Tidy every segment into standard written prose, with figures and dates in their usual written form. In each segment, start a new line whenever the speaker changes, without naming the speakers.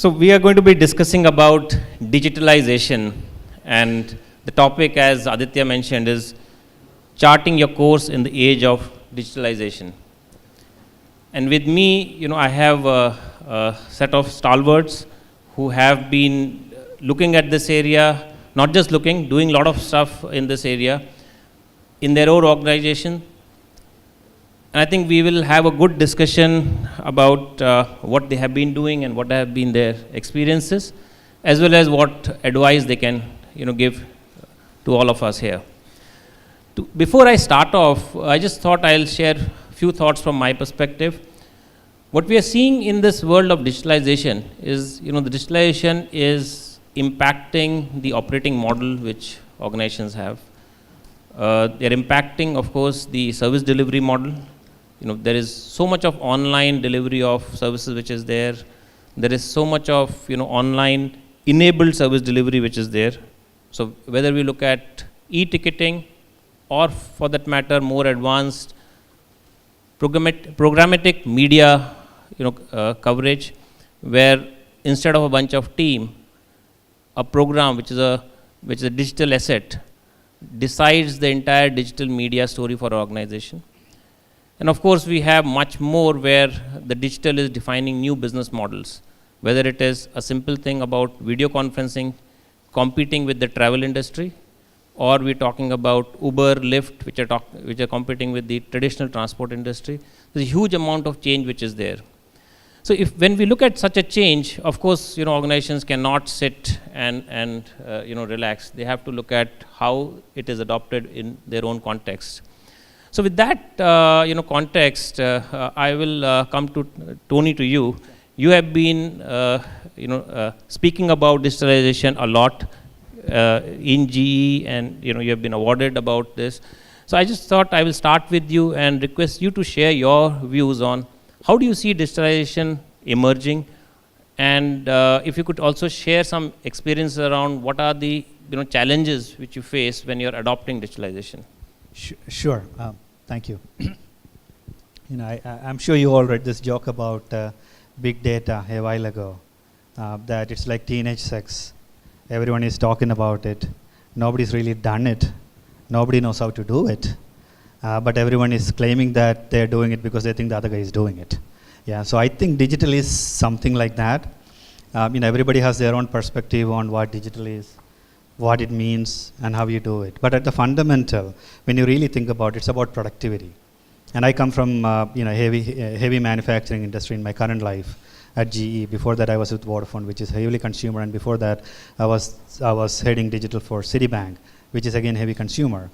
So we are going to be discussing about digitalization, and the topic, as Aditya mentioned, is charting your course in the age of digitalization. And with me, I have a set of stalwarts who have been looking at this area, not just looking, doing a lot of stuff in this area in their own organization. And I think we will have a good discussion about what they have been doing and what have been their experiences, as well as what advice they can, give to all of us here. Before I start off, I just thought I'll share a few thoughts from my perspective. What we are seeing in this world of digitalization is, the digitalization is impacting the operating model which organizations have. They're impacting, of course, the service delivery model. There is so much of online delivery of services which is there. There is so much of, online enabled service delivery which is there. So whether we look at e-ticketing or, for that matter, more advanced programmatic media, coverage, where instead of a bunch of team, a program which is a digital asset decides the entire digital media story for our organization. And of course, we have much more where the digital is defining new business models, whether it is a simple thing about video conferencing, competing with the travel industry, or we're talking about Uber, Lyft, which are competing with the traditional transport industry. There's a huge amount of change which is there. So when we look at such a change, of course, organizations cannot sit and relax. They have to look at how it is adopted in their own context. So with that, context, I will come to Tony, to you. You have been, speaking about digitalization a lot in GE, and you have been awarded about this. So I just thought I will start with you and request you to share your views on how do you see digitalization emerging, and if you could also share some experience around what are the challenges which you face when you're adopting digitalization.
Sure. Thank you. I'm sure you all read this joke about big data a while ago, that it's like teenage sex. Everyone is talking about it. Nobody's really done it. Nobody knows how to do it. But everyone is claiming that they're doing it because they think the other guy is doing it. Yeah. So I think digital is something like that. Everybody has their own perspective on what digital is, what it means, and how you do it. But at the fundamental, when you really think about it, it's about productivity. And I come from heavy manufacturing industry in my current life at GE. Before that, I was with Vodafone, which is heavily consumer, and before that, I was heading digital for Citibank, which is again heavy consumer.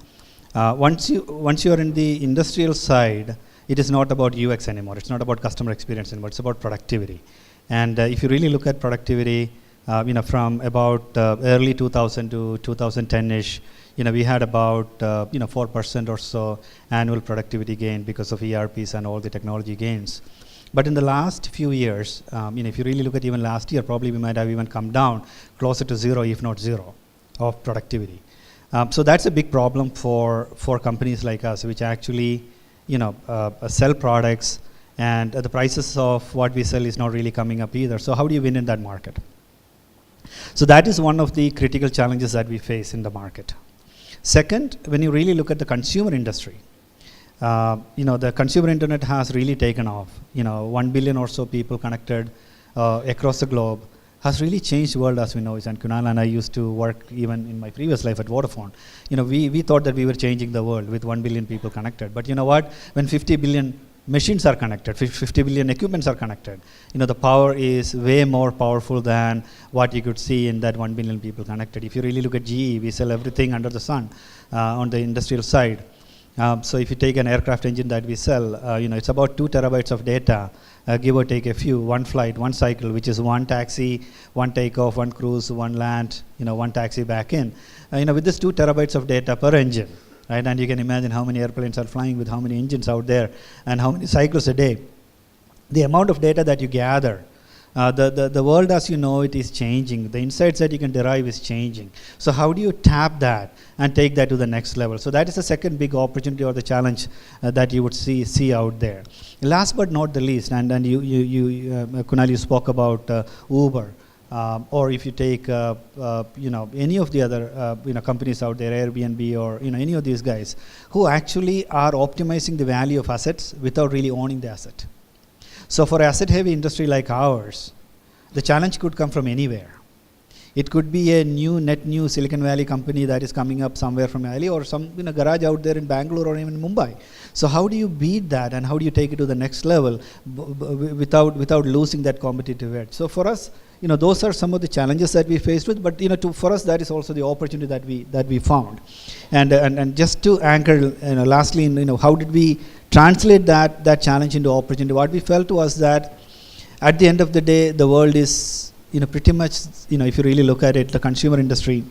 Once you are in the industrial side, it is not about UX anymore. It's not about customer experience anymore. It's about productivity. And if you really look at productivity, from about early 2000 to 2010-ish, we had about 4% or so annual productivity gain because of ERPs and all the technology gains. But in the last few years, if you really look at even last year, probably we might have even come down closer to zero, if not zero, of productivity. So that's a big problem for companies like us, which actually, sell products, and the prices of what we sell is not really coming up either. So how do you win in that market? So that is one of the critical challenges that we face in the market. Second, when you really look at the consumer industry, the consumer internet has really taken off. 1 billion or so people connected across the globe has really changed the world as we know it. And Kunal and I used to work even in my previous life at Vodafone. We thought that we were changing the world with 1 billion people connected. But you know what? When 50 billion machines are connected, 50 billion equipments are connected, the power is way more powerful than what you could see in that 1 billion people connected. If you really look at GE, we sell everything under the sun on the industrial side. So if you take an aircraft engine that we sell, it's about 2 terabytes of data, give or take a few, one flight, one cycle, which is one taxi, one takeoff, one cruise, one land, one taxi back in. With this 2 terabytes of data per engine, right? And you can imagine how many airplanes are flying with how many engines out there and how many cycles a day. The amount of data that you gather The world as you know it is changing. The insights that you can derive is changing. So how do you tap that and take that to the next level? So that is the second big opportunity or the challenge that you would see out there. Last but not the least, and Kunal, you spoke about Uber. Or if you take any of the other companies out there, Airbnb or any of these guys who actually are optimizing the value of assets without really owning the asset. So for asset heavy industry like ours, the challenge could come from anywhere. It could be a net new Silicon Valley company that is coming up somewhere from LA or some garage out there in Bangalore or even Mumbai. So how do you beat that and how do you take it to the next level without losing that competitive edge? So for us, those are some of the challenges that we faced with, but for us that is also the opportunity that we found. And just to anchor, lastly, how did we translate that challenge into opportunity? What we felt was that at the end of the day, the world is pretty much, if you really look at it, the consumer industry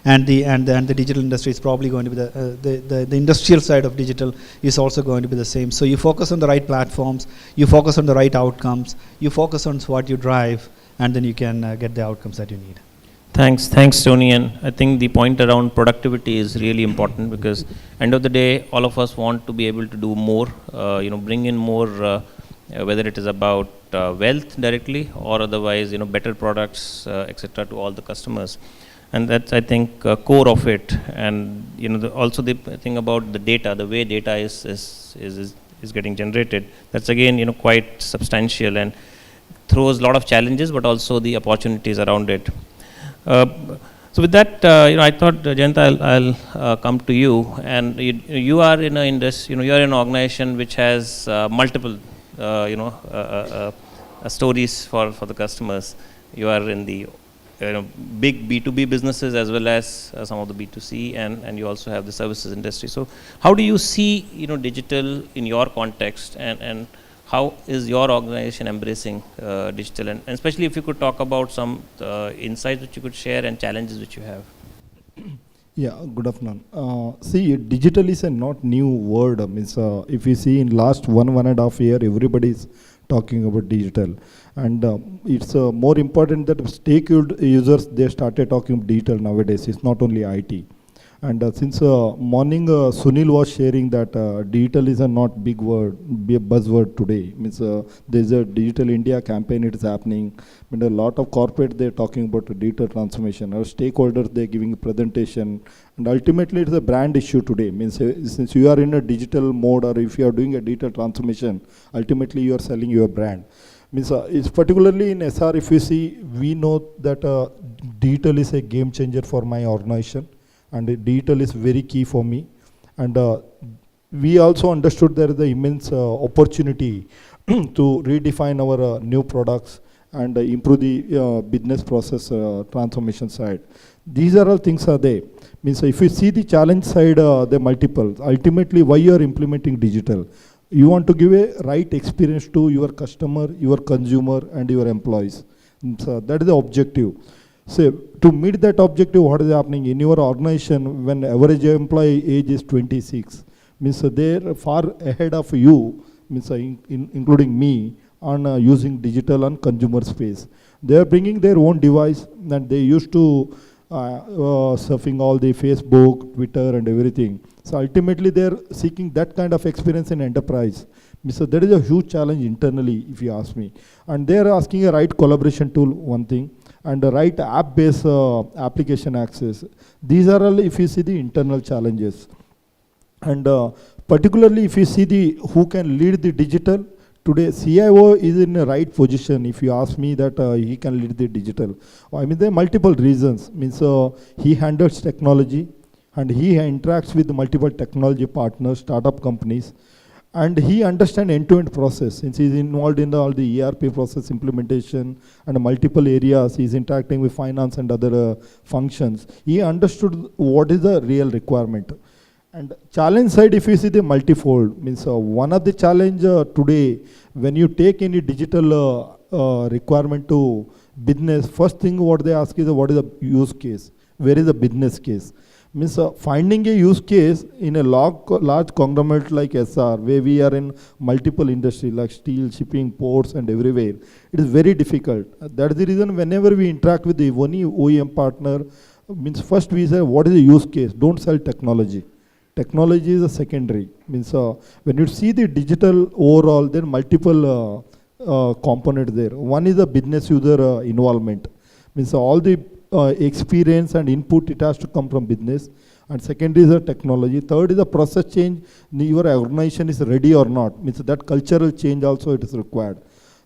and the digital industry is probably going to be the industrial side of digital is also going to be the same. So you focus on the right platforms, you focus on the right outcomes, you focus on what you drive, and then you can get the outcomes that you need.
Thanks, Tony. And I think the point around productivity is really important because end of the day, all of us want to be able to do more, bring in more, whether it is about wealth directly or otherwise, better products, etc. to all the customers. And that's, I think, core of it. And also the thing about the data, the way data is getting generated. That's again, quite substantial and throws a lot of challenges, but also the opportunities around it. So with that, I thought, Jayantha, I'll come to you. And you are in you are in an organization which has multiple, stories for the customers. You are in the big B2B businesses as well as some of the B2C, and you also have the services industry. So how do you see digital in your context, and how is your organization embracing digital, and especially if you could talk about some insights which you could share and challenges which you have.
Yeah, good afternoon. See, digital is a not new word. If you see in last 1.5 year, everybody is talking about digital, and it's more important that stakeholder users, they started talking digital nowadays. It's not only IT. And since morning, Sunil was sharing that digital is a not big word, be a buzzword today. There's a Digital India campaign, it is happening. A lot of corporate, they're talking about digital transformation. Our stakeholders, they're giving a presentation. And ultimately, it's a brand issue today. Since you are in a digital mode, or if you are doing a digital transformation, ultimately you are selling your brand. It's particularly in Essar, if you see, we know that digital is a game changer for my organization. And digital is very key for me. And we also understood there is the immense opportunity to redefine our new products and improve the business process transformation side. These are all things are there. If you see the challenge side, they're multiple. Ultimately, why you are implementing digital? You want to give a right experience to your customer, your consumer, and your employees. So that is the objective. So to meet that objective, what is happening in your organization when average employee age is 26? They're far ahead of you, including me, on using digital and consumer space. They're bringing their own device, and they used to surfing all the Facebook, Twitter, and everything. So ultimately, they're seeking that kind of experience in enterprise. That is a huge challenge internally, if you ask me. And they're asking a right collaboration tool, one thing, and the right app-based application access. These are all, if you see the internal challenges. And particularly if you see who can lead the digital, today CIO is in the right position, if you ask me, that he can lead the digital. There are multiple reasons. He handles technology, and he interacts with multiple technology partners, startup companies. And he understands end-to-end process, since he's involved in all the ERP process implementation and multiple areas. He's interacting with finance and other functions. He understood what is the real requirement. And challenge side, if you see the multifold, one of the challenge today, when you take any digital requirement to business, first thing what they ask is what is the use case, where is the business case. Means finding a use case in a large conglomerate like Essar, where we are in multiple industries like steel, shipping, ports, and everywhere, it is very difficult. That is the reason whenever we interact with the one OEM partner, means first we say, what is the use case? Don't sell technology. Technology is a secondary. Means when you see the digital overall, there are multiple components there. One is the business user involvement. Means all the experience and input, it has to come from business. And second is the technology. Third is the process change. Your organization is ready or not. Means that cultural change also it is required.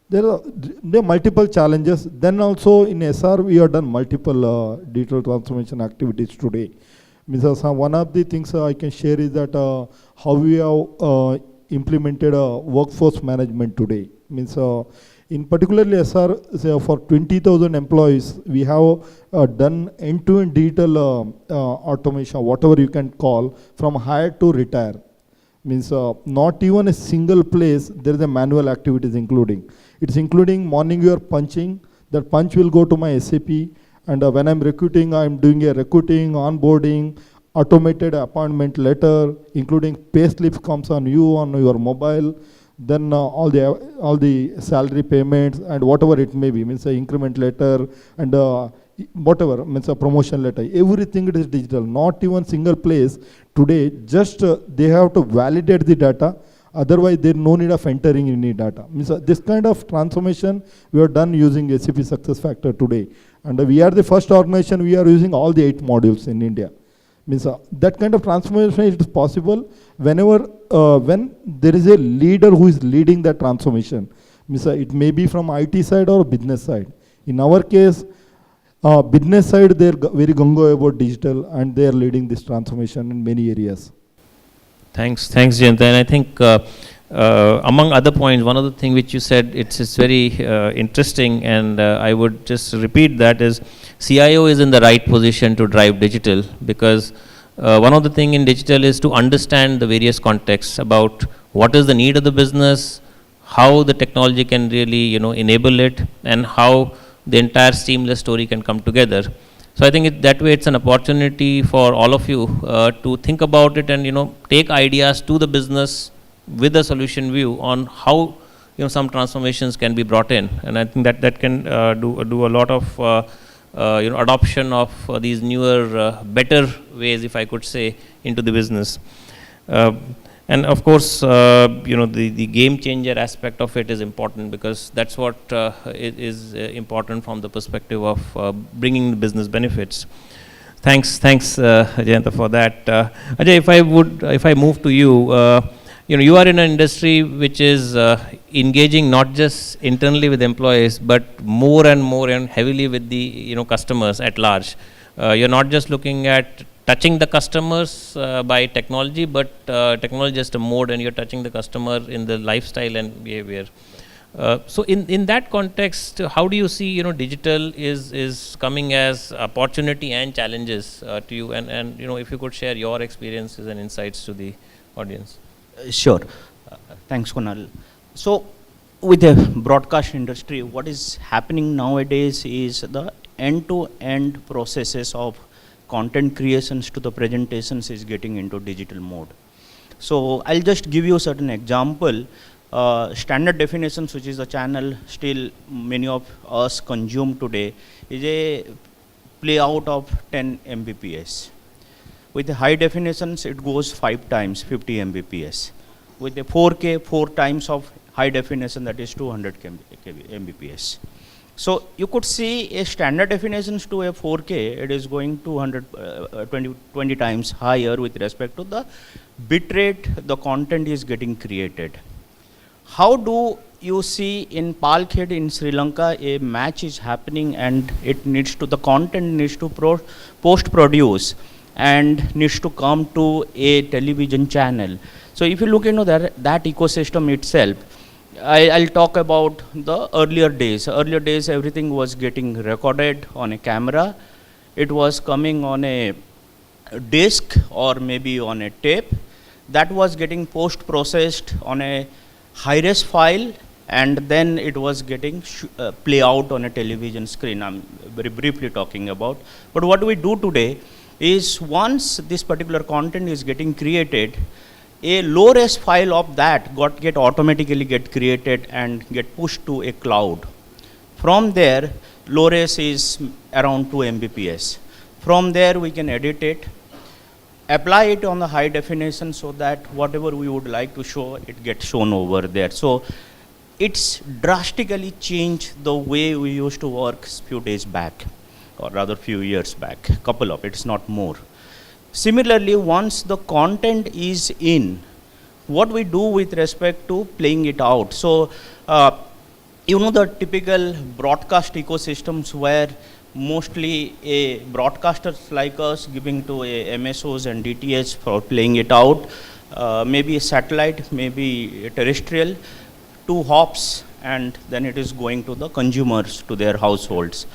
There are multiple challenges. Then also in Essar, we have done multiple digital transformation activities today. Means one of the things I can share is that how we have implemented workforce management today. Means in particularly Essar, say for 20,000 employees, we have done end-to-end digital automation, whatever you can call, from hire to retire. Means not even a single place there is a manual activities including. It's including morning you are punching, that punch will go to my SAP, and when I'm recruiting, I'm doing a recruiting, onboarding, automated appointment letter, including pay slip comes on your mobile. Then all the salary payments and whatever it may be, means increment letter and whatever, means a promotion letter, everything it is digital. Not even single place today, just they have to validate the data, otherwise there is no need of entering any data. Means this kind of transformation we have done using SAP SuccessFactors today. And we are the first organization, we are using all the 8 modules in India. Means that kind of transformation is possible whenever when there is a leader who is leading that transformation. Means it may be from IT side or business side. In our case, business side they are very gung-ho about digital and they are leading this transformation in many areas.
Thanks, Jayantha. And I think among other points, one of the things which you said, it's very interesting, and I would just repeat that is CIO is in the right position to drive digital, because one of the things in digital is to understand the various contexts about what is the need of the business, how the technology can really enable it, and how the entire seamless story can come together. So I think that way it's an opportunity for all of you to think about it and take ideas to the business with a solution view on how some transformations can be brought in, and I think that can do a lot of adoption of these newer, better ways, if I could say, into the business. And of course, the game changer aspect of it is important, because that's what is important from the perspective of bringing the business benefits. Thanks, Jayantha, for that. Ajay, if I move to you, you are in an industry which is engaging not just internally with employees, but more and more and heavily with the customers at large. You're not just looking at touching the customers by technology, but technology is just a mode, and you're touching the customer in the lifestyle and behavior. So in that context, how do you see digital is coming as opportunity and challenges to you, and if you could share your experiences and insights to the audience.
Sure. Thanks, Kunal. So with the broadcast industry, what is happening nowadays is the end-to-end processes of content creations to the presentations is getting into digital mode. So I'll just give you a certain example. Standard definitions, which is the channel still many of us consume today, is a play out of 10 Mbps. With the high definitions, it goes 5 times 50 Mbps. With the 4K, 4 times of high definition, that is 200 Mbps. So you could see a standard definitions to a 4K, it is going 20 times higher with respect to the bitrate the content is getting created. How do you see in Palkhed in Sri Lanka a match is happening, and it needs to, the content needs to post-produce and needs to come to a television channel. So if you look into that ecosystem itself, I'll talk about the earlier days. Earlier days, everything was getting recorded on a camera. It was coming on a disc or maybe on a tape. That was getting post-processed on a high-res file, and then it was getting play out on a television screen. I'm very briefly talking about. But what we do today is once this particular content is getting created, a low-res file of that get automatically get created and get pushed to a cloud. From there, low-res is around 2 Mbps. From there, we can edit it, apply it on the high definition so that whatever we would like to show, it gets shown over there. So it's drastically changed the way we used to work few days back, or rather few years back, couple of, it's not more. Similarly, once the content is in, what we do with respect to playing it out. So, you know the typical broadcast ecosystems where mostly a broadcasters like us giving to a MSOs and DTH for playing it out, maybe a satellite, maybe a terrestrial, 2 hops, and then it is going to the consumers, to their households.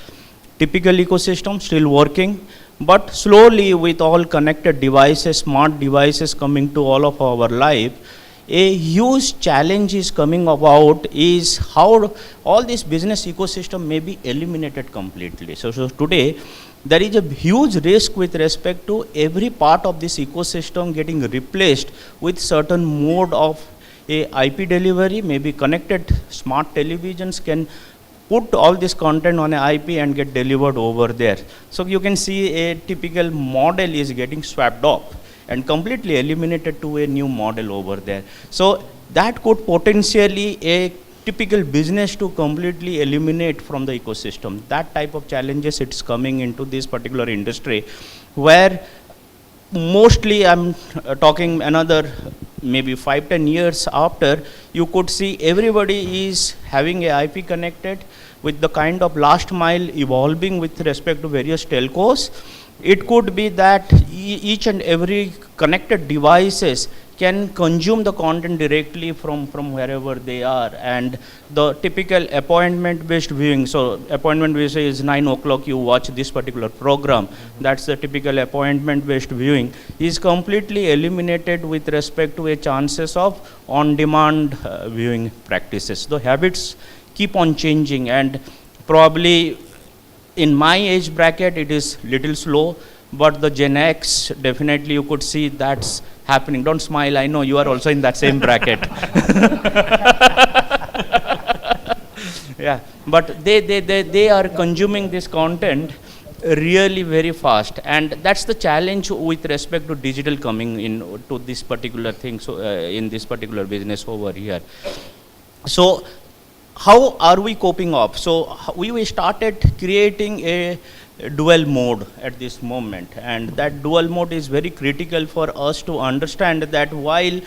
Typical ecosystem still working, but slowly with all connected devices, smart devices coming to all of our life, a huge challenge is coming about is how all this business ecosystem may be eliminated completely. So today, there is a huge risk with respect to every part of this ecosystem getting replaced with certain mode of a IP delivery, maybe connected smart televisions can put all this content on an IP and get delivered over there. So you can see a typical model is getting swapped off and completely eliminated to a new model over there. So that could potentially a typical business to completely eliminate from the ecosystem. That type of challenges it's coming into this particular industry, where mostly I'm talking another maybe 5-10 years after, you could see everybody is having a IP connected with the kind of last mile evolving with respect to various telcos. It could be that each and every connected devices can consume the content directly from wherever they are, and the typical appointment based viewing. So appointment based is 9 o'clock you watch this particular program. That's the typical appointment based viewing is completely eliminated with respect to a chances of on demand viewing practices. The habits keep on changing, and probably in my age bracket it is little slow, but the Gen X definitely you could see that's happening. Don't smile, I know you are also in that same bracket. Yeah, but they are consuming this content really very fast, and that's the challenge with respect to digital coming in to this particular thing. So in this particular business over here. So how are we coping up? So we started creating a dual mode at this moment, and that dual mode is very critical for us to understand that while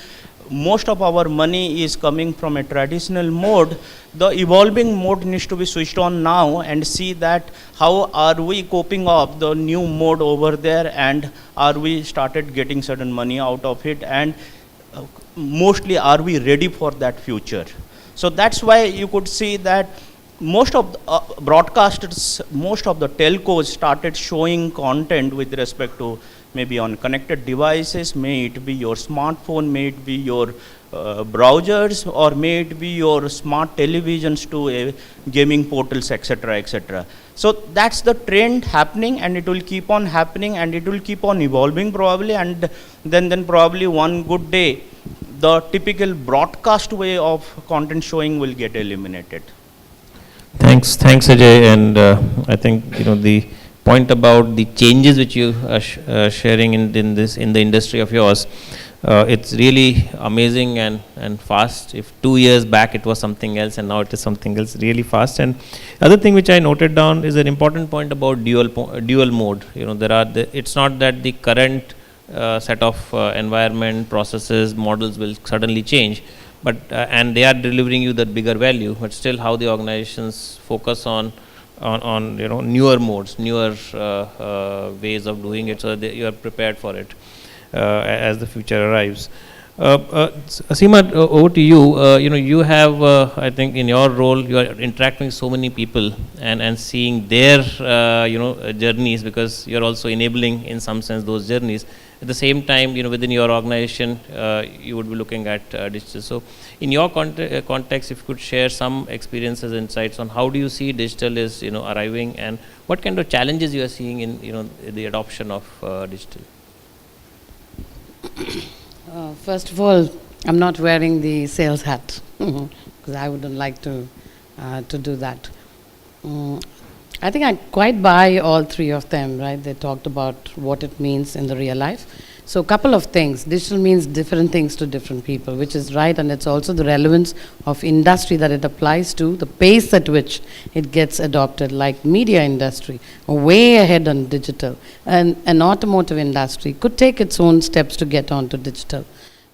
most of our money is coming from a traditional mode, the evolving mode needs to be switched on now and see that how are we coping up the new mode over there, and are we started getting certain money out of it, and mostly are we ready for that future. So that's why you could see that most of the broadcasters, most of the telcos started showing content with respect to maybe on connected devices, may it be your smartphone, may it be your browsers, or may it be your smart televisions to gaming portals, etc., etc. So that's the trend happening, and it will keep on happening, and it will keep on evolving probably, and then probably one good day, the typical broadcast way of content showing will get eliminated.
Thanks, Ajay, and I think the point about the changes which you are sharing in the industry of yours, it's really amazing and fast. If 2 years back it was something else, and now it is something else really fast. And other thing which I noted down is an important point about dual mode. It's not that the current set of environment, processes, models will suddenly change, but and they are delivering you that bigger value, but still how the organizations focus on newer modes, newer ways of doing it, so that you are prepared for it as the future arrives. Seema, over to you. You have, I think, in your role, you are interacting with so many people and seeing their, journeys, because you are also enabling, in some sense, those journeys. at the same time, within your organization, you would be looking at digital. So in your context, if you could share some experiences, insights on how do you see digital is, arriving, and what kind of challenges you are seeing in, the adoption of digital.
First of all, I'm not wearing the sales hat because I wouldn't like to do that. I think I quite buy all three of them, right? They talked about what it means in the real life. So a couple of things. Digital means different things to different people, which is right, and it's also the relevance of industry that it applies to, the pace at which it gets adopted, like media industry, way ahead on digital. And an automotive industry could take its own steps to get onto digital.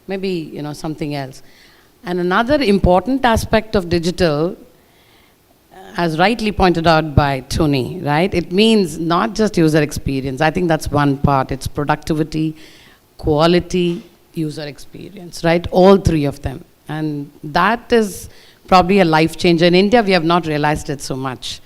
Maybe, something else. And another important aspect of digital, as rightly pointed out by Tony, right? It means not just user experience. I think that's one part. It's productivity, quality, user experience, right? All three of them. And that is probably a life changer. In India, we have not realized it so much.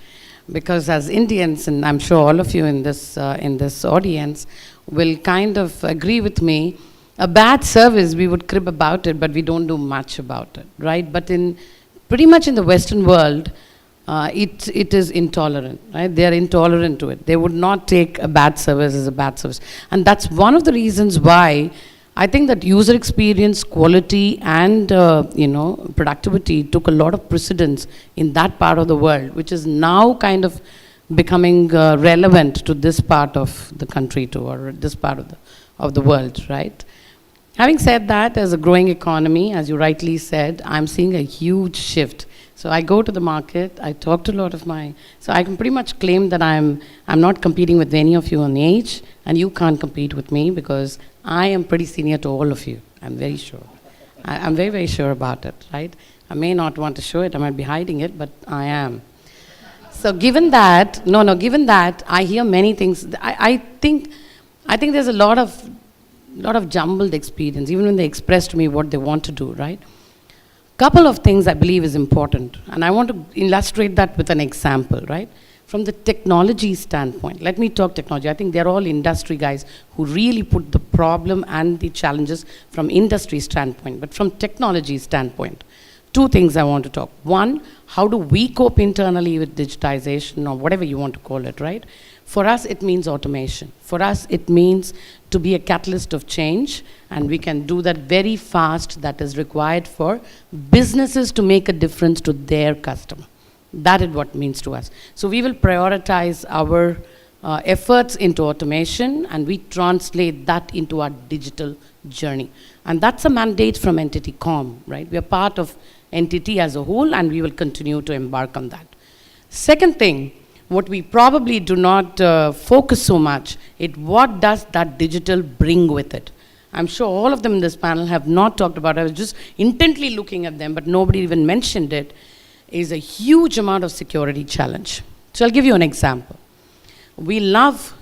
Because as Indians, and I'm sure all of you in this audience will kind of agree with me, a bad service, we would crib about it, but we don't do much about it, right? But pretty much in the Western world, it is intolerant, right? They are intolerant to it. They would not take a bad service as a bad service. And that's one of the reasons why I think that user experience, quality, and productivity took a lot of precedence in that part of the world, which is now kind of becoming relevant to this part of the country too, or this part of the world, right? Having said that, as a growing economy, as you rightly said, I'm seeing a huge shift. So I go to the market, I talk to a lot of so I can pretty much claim that I'm not competing with any of you on age, and you can't compete with me because I am pretty senior to all of you. I'm very sure. I'm very, very sure about it, right? I may not want to show it, I might be hiding it, but I am. So given that, given that, I hear many things. I think there's a lot of jumbled experience, even when they express to me what they want to do, right? Couple of things I believe is important, and I want to illustrate that with an example, right? From the technology standpoint, let me talk technology. I think they're all industry guys who really put the problem and the challenges from industry standpoint. But from technology standpoint, two things I want to talk. One, how do we cope internally with digitization, or whatever you want to call it, right? For us, it means automation. For us, it means to be a catalyst of change, and we can do that very fast. That is required for businesses to make a difference to their customer. That is what it means to us. So we will prioritize our efforts into automation, and we translate that into our digital journey. And that's a mandate from Entity Com, right? We are part of Entity as a whole, and we will continue to embark on that. Second thing, what we probably do not focus so much, what does that digital bring with it? I'm sure all of them in this panel have not talked about it. I was just intently looking at them, but nobody even mentioned it, is a huge amount of security challenge. So I'll give you an example. We love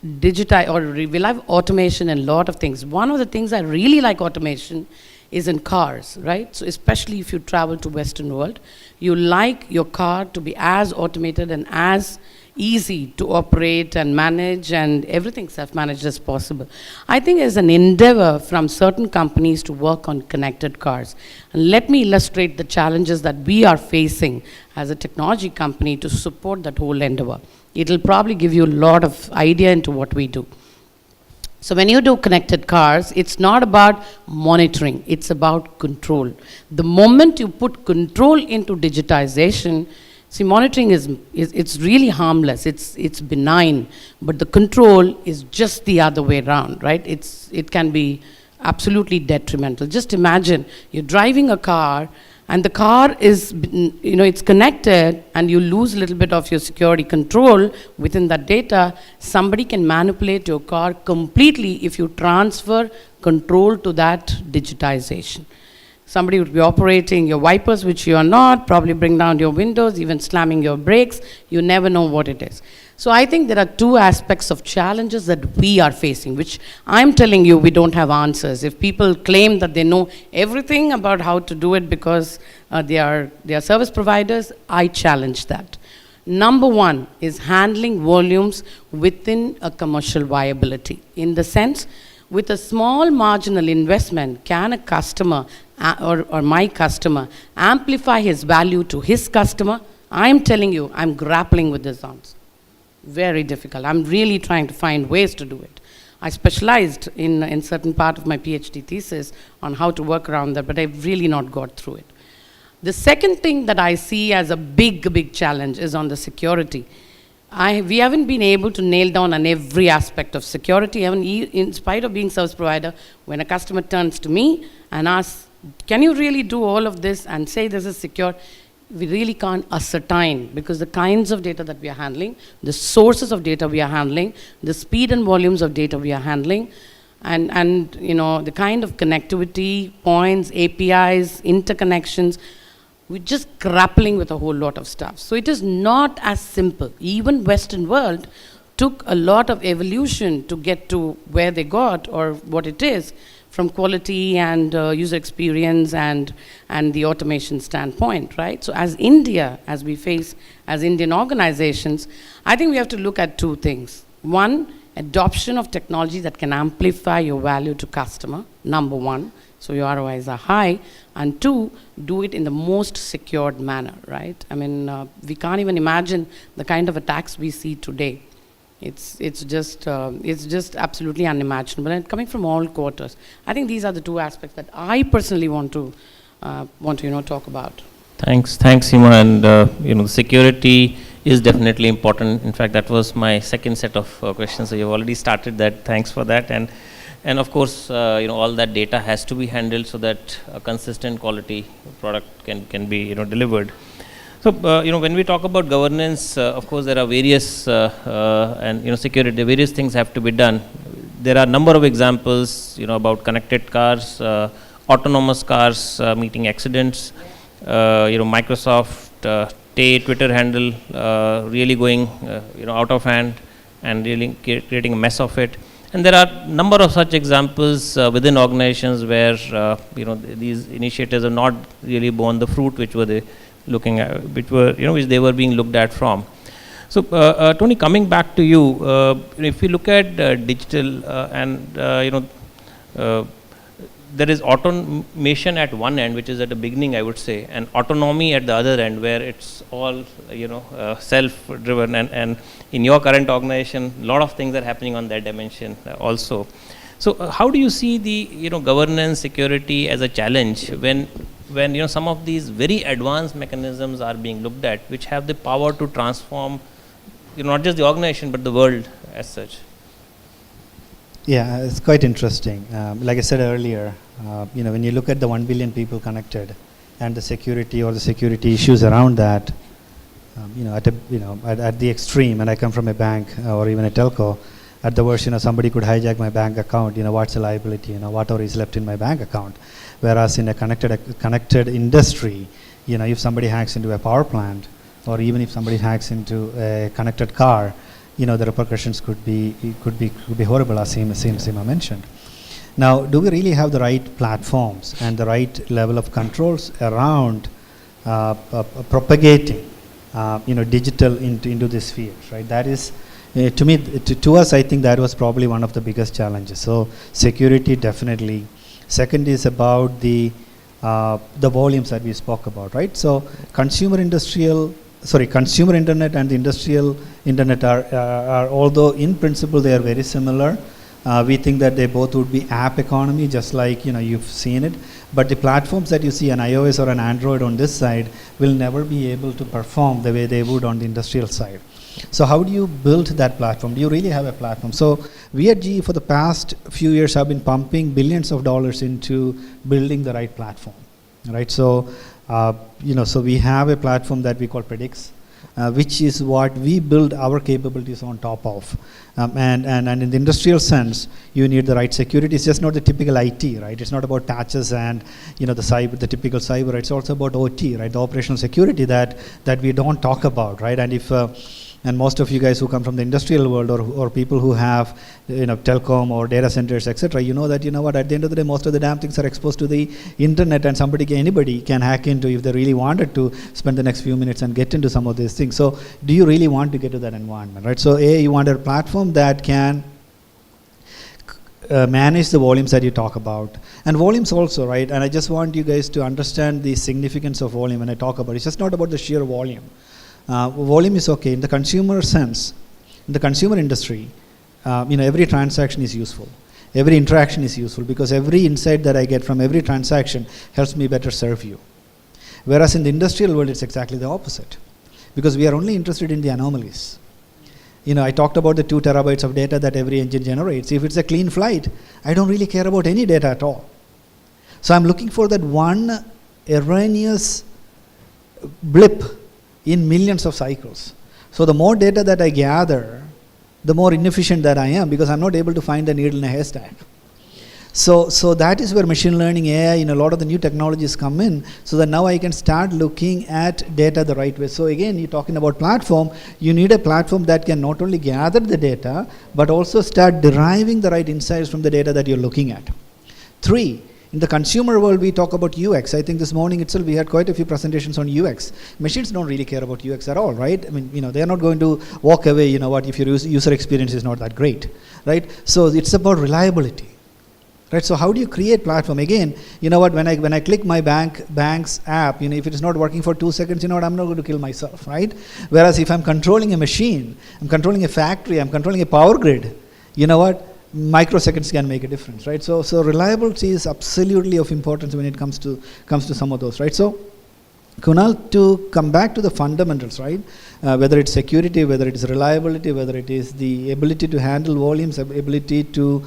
we love automation in a lot of things. One of the things I really like automation is in cars, right? So especially if you travel to Western world, you like your car to be as automated and as easy to operate and manage, and everything self-managed as possible. I think there's an endeavor from certain companies to work on connected cars. And let me illustrate the challenges that we are facing as a technology company to support that whole endeavor. It'll probably give you a lot of idea into what we do. So when you do connected cars, it's not about monitoring, it's about control. The moment you put control into digitization, see, monitoring it's really harmless, it's benign, but the control is just the other way around, right? It can be absolutely detrimental. Just imagine you're driving a car, and the car is, it's connected, and you lose a little bit of your security control within that data. Somebody can manipulate your car completely if you transfer control to that digitization. Somebody would be operating your wipers, which you are not, probably bring down your windows, even slamming your brakes. You never know what it is. So I think there are two aspects of challenges that we are facing, which I'm telling you we don't have answers. If people claim that they know everything about how to do it because they are service providers, I challenge that. Number one is handling volumes within a commercial viability. In the sense, with a small marginal investment, can a customer or my customer amplify his value to his customer? I'm telling you, I'm grappling with this answer. Very difficult. I'm really trying to find ways to do it. I specialized in certain part of my PhD thesis on how to work around that, but I've really not got through it. The second thing that I see as a big challenge is on the security. We haven't been able to nail down on every aspect of security. In spite of being service provider, when a customer turns to me and asks, can you really do all of this and say this is secure? We really can't ascertain, because the kinds of data that we are handling, the sources of data we are handling, the speed and volumes of data we are handling, and the kind of connectivity, points, APIs, interconnections, we're just grappling with a whole lot of stuff. So it is not as simple. Even Western world took a lot of evolution to get to where they got, or what it is, from quality and user experience and the automation standpoint, right? So as India, as we face as Indian organizations, I think we have to look at two things. One, adoption of technology that can amplify your value to customer, number one, so your ROIs are high, and two, do it in the most secured manner, right? I mean, we can't even imagine the kind of attacks we see today. It's just absolutely unimaginable, and coming from all quarters. I think these are the two aspects that I personally want to talk about.
Thanks, Seema, and security is definitely important. In fact, that was my second set of questions. So you've already started that. Thanks for that, and of course, all that data has to be handled so that a consistent quality product can be delivered. So, when we talk about governance, of course, there are various, and security, various things have to be done. There are a number of examples, about connected cars, autonomous cars meeting accidents, Microsoft, Twitter handle really going, out of hand and really creating a mess of it. And there are a number of such examples within organizations where, these initiatives have not really borne the fruit which they were being looked at from. So, Tony, coming back to you, if you look at digital there is automation at one end, which is at the beginning, I would say, and autonomy at the other end, where it's all self-driven. And in your current organization, a lot of things are happening on that dimension also. So, how do you see the governance, security as a challenge when some of these very advanced mechanisms are being looked at, which have the power to transform not just the organization but the world as such?
Yeah, it's quite interesting. Like I said earlier, when you look at the 1 billion people connected and the security or the security issues around that, at the extreme, and I come from a bank or even a telco, at the worst, somebody could hijack my bank account, what's the liability, whatever is left in my bank account. Whereas in a connected industry, if somebody hacks into a power plant, or even if somebody hacks into a connected car, the repercussions could be horrible, as Seema mentioned. Now, do we really have the right platforms and the right level of controls around propagating, digital into this field, right? That is, to us, I think that was probably one of the biggest challenges. So, security definitely. Second is about the volumes that we spoke about, right? So, consumer internet and the industrial internet are although in principle they are very similar, we think that they both would be app economy, just like you've seen it. But the platforms that you see an iOS or an Android on this side will never be able to perform the way they would on the industrial side. So how do you build that platform? Do you really have a platform? So we at GE for the past few years have been pumping billions of dollars into building the right platform, right? So, so we have a platform that we call Predix, which is what we build our capabilities on top of. And in the industrial sense, you need the right security. It's just not the typical IT, right? It's not about patches and the typical cyber. It's also about OT, right? The operational security that we don't talk about, right? And if and most of you guys who come from the industrial world or people who have telecom or data centers, etc., that at the end of the day, most of the damn things are exposed to the internet, and anybody can hack into if they really wanted to spend the next few minutes and get into some of these things. So do you really want to get to that environment, right? So you want a platform that can manage the volumes that you talk about. And volumes also, right? And I just want you guys to understand the significance of volume when I talk about it. It's just not about the sheer volume. Volume is okay. In the consumer sense, in the consumer industry, every transaction is useful. Every interaction is useful because every insight that I get from every transaction helps me better serve you. Whereas in the industrial world, it's exactly the opposite. Because we are only interested in the anomalies. I talked about the 2 terabytes of data that every engine generates. If it's a clean flight, I don't really care about any data at all. So I'm looking for that one erroneous blip in millions of cycles. So the more data that I gather, the more inefficient that I am because I'm not able to find the needle in a haystack. So that is where machine learning, AI, a lot of the new technologies come in so that now I can start looking at data the right way. So again, you're talking about platform, you need a platform that can not only gather the data, but also start deriving the right insights from the data that you're looking at. 3, in the consumer world, we talk about UX. I think this morning itself, we had quite a few presentations on UX. Machines don't really care about UX at all, right? I mean, they're not going to walk away, if your user experience is not that great, right? So it's about reliability. Right, so how do you create platform? Again, when I click my bank's app, if it is not working for 2 seconds, I'm not going to kill myself, right? Whereas if I'm controlling a machine, I'm controlling a factory, I'm controlling a power grid, microseconds can make a difference, right? So reliability is absolutely of importance when it comes to some of those, right? So Kunal, to come back to the fundamentals, right? Whether it's security, whether it's reliability, whether it is the ability to handle volumes, ability to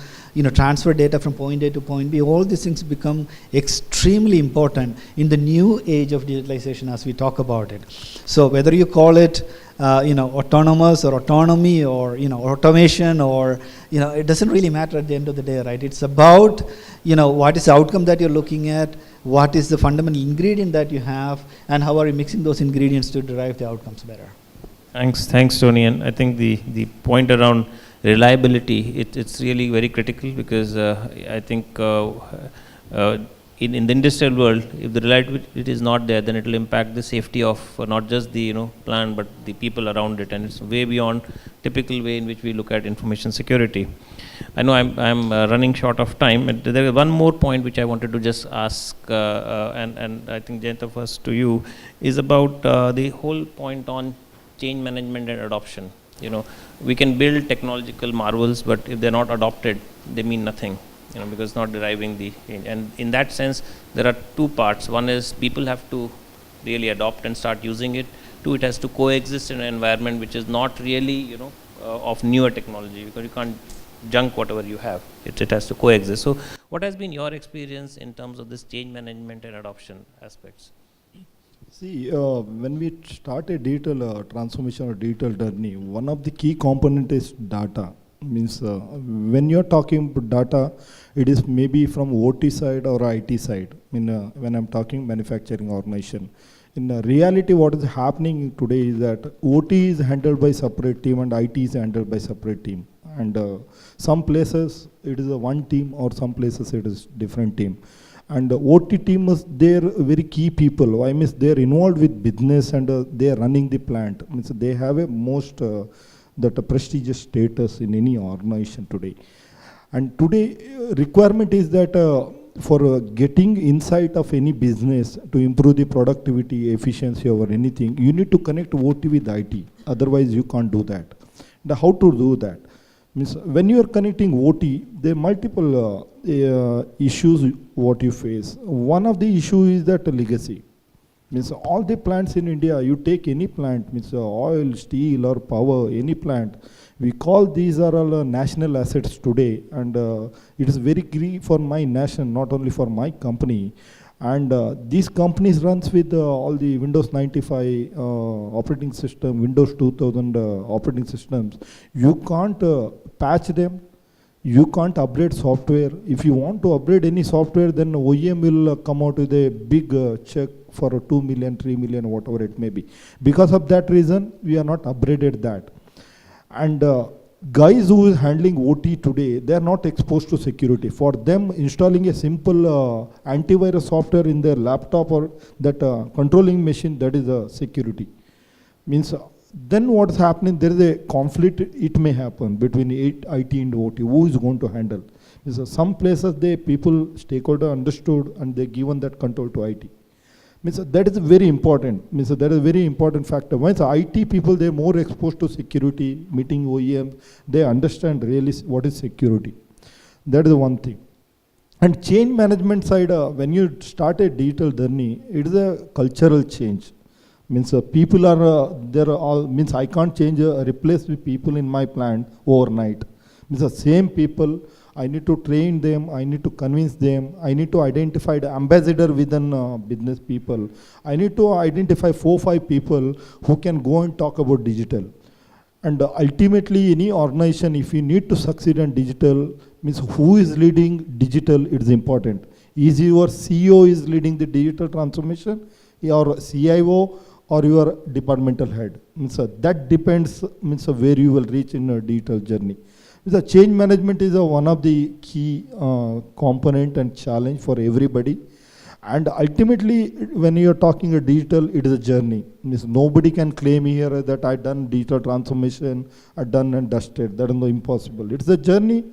transfer data from point A to point B, all these things become extremely important in the new age of digitalization as we talk about it. So whether you call it autonomous or autonomy or automation or it doesn't really matter at the end of the day, right? It's about what is the outcome that you're looking at, what is the fundamental ingredient that you have, and how are you mixing those ingredients to derive the outcomes better.
Thanks, Tony. And I think the point around reliability, it's really very critical because I think in the industrial world, if the reliability is not there, then it will impact the safety of not just the plant but the people around it, and it's way beyond typical way in which we look at information security. I know I'm running short of time, and there is one more point which I wanted to just ask, and I think Jayantha, first to you, is about the whole point on change management and adoption. We can build technological marvels, but if they're not adopted, they mean nothing, because it's not deriving the change. And in that sense, there are 2 parts. One is people have to really adopt and start using it. 2, it has to coexist in an environment which is not really, of newer technology, because you can't junk whatever you have. It has to coexist. So what has been your experience in terms of this change management and adoption aspects?
See, when we start a digital transformation or digital journey, one of the key component is data. Means when you're talking about data, it is maybe from OT side or IT side. When I'm talking manufacturing organization, in reality, what is happening today is that OT is handled by separate team and IT is handled by separate team. And some places it is a one team, or some places it is different team. And the OT team is they're very key people. I mean, they're involved with business and they're running the plant. Means they have a most that prestigious status in any organization today. And today requirement is that for getting insight of any business to improve the productivity, efficiency or anything, you need to connect OT with IT. Otherwise you can't do that. Now how to do that? Means when you are connecting OT, there are multiple issues what you face. One of the issue is that legacy. Means all the plants in India, you take any plant, means oil, steel or power, any plant, we call these are all national assets today, and it is very key for my nation, not only for my company. And these companies runs with all the Windows 95 operating system, Windows 2000 operating systems. You can't patch them. You can't upgrade software. If you want to upgrade any software, then OEM will come out with a big check for 2 million, 3 million, whatever it may be. Because of that reason, we are not upgraded that. And guys who is handling OT today, they are not exposed to security. For them, installing a simple antivirus software in their laptop or that controlling machine, that is a security. Means then what's happening, there is a conflict, it may happen between IT and OT. Who is going to handle? So some places stakeholder understood and they given that control to IT. Means that is very important. Means that is a very important factor. Once IT people, they're more exposed to security, meeting OEMs, they understand really what is security. That is one thing. And change management side, when you start a digital journey, it is a cultural change. Means people are, they're all, means I can't replace with people in my plant overnight. Means the same people, I need to train them, I need to convince them, I need to identify the ambassador within business people. I need to identify 4 or 5 people who can go and talk about digital. And ultimately, any organization, if you need to succeed in digital, means who is leading digital, it is important. Is your CEO is leading the digital transformation, your CIO, or your departmental head? Means that depends means where you will reach in a digital journey. The change management is one of the key component and challenge for everybody. And ultimately, when you are talking about digital, it is a journey. Means nobody can claim here that I done digital transformation, I done and dusted. That is no impossible. It's a journey.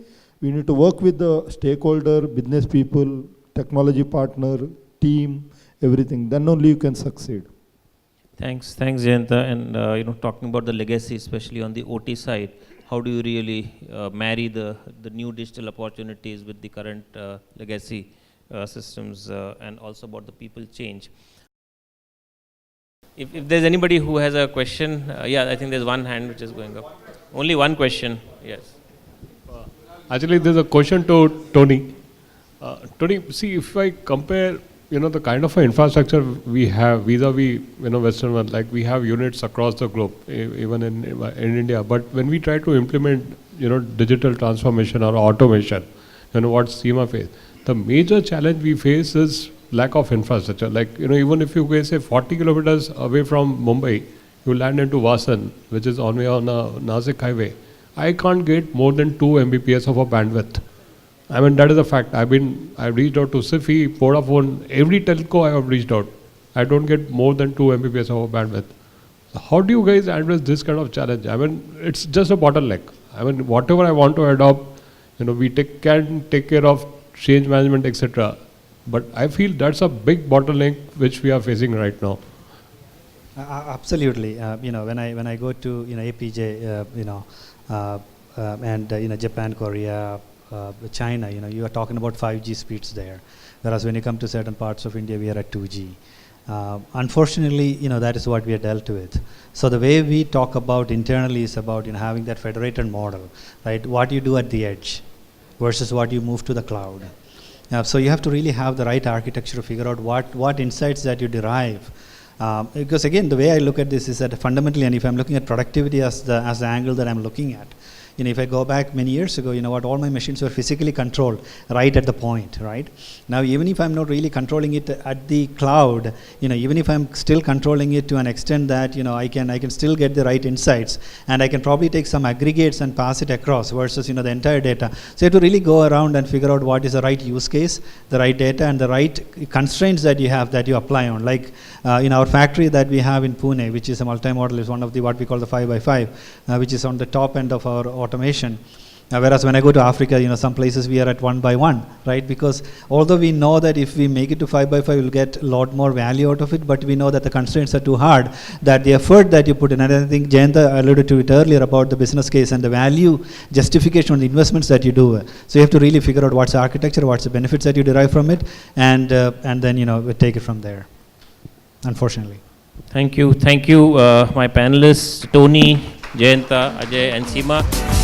We need to work with the stakeholder, business people, technology partner, team, everything. Then only you can succeed.
Thanks, Jayantha. And talking about the legacy, especially on the OT side, how do you really marry the new digital opportunities with the current legacy systems, and also about the people change? If there's anybody who has a question, yeah, I think there's one hand which is going up. Only one question, yes.
Actually, there's a question to Tony. Tony, see, if I compare, the kind of infrastructure we have vis-a-vis, Western world, like we have units across the globe, even in India. But when we try to implement, digital transformation or automation, what Seema face, the major challenge we face is lack of infrastructure. Like, even if you go, say, 40 kilometers away from Mumbai, you land into Vasan, which is on a Nasik highway. I can't get more than 2 Mbps of a bandwidth. I mean, that is a fact. I've reached out to SIFI, Vodafone, every telco I have reached out. I don't get more than 2 Mbps of a bandwidth. So how do you guys address this kind of challenge? I mean, it's just a bottleneck. I mean, whatever I want to adopt, we can take care of change management, etc. But I feel that's a big bottleneck which we are facing right now.
Absolutely. When I go to APJ, and Japan, Korea, China, you are talking about 5G speeds there. Whereas when you come to certain parts of India, we are at 2G. Unfortunately, that is what we are dealt with. So the way we talk about internally is about having that federated model, right? What you do at the edge versus what you move to the cloud. So you have to really have the right architecture to figure out what insights that you derive. Because again, the way I look at this is that fundamentally, and if I'm looking at productivity as the angle that I'm looking at, if I go back many years ago, all my machines were physically controlled right at the point, right? Now, even if I'm not really controlling it at the cloud, even if I'm still controlling it to an extent that, I can still get the right insights, and I can probably take some aggregates and pass it across versus, the entire data. So you have to really go around and figure out what is the right use case, the right data, and the right constraints that you have that you apply on. Like in our factory that we have in Pune, which is a multi-model, is one of the what we call the 5x5, which is on the top end of our automation. Whereas when I go to Africa, some places we are at 1x1, right? Because although we know that if we make it to 5x5, we'll get a lot more value out of it, but we know that the constraints are too hard, that the effort that you put in, and I think Jayantha alluded to it earlier about the business case and the value justification on the investments that you do. So you have to really figure out what's the architecture, what's the benefits that you derive from it, and then, we take it from there, unfortunately.
Thank you, my panelists, Tony, Jayantha, Ajay, and Seema.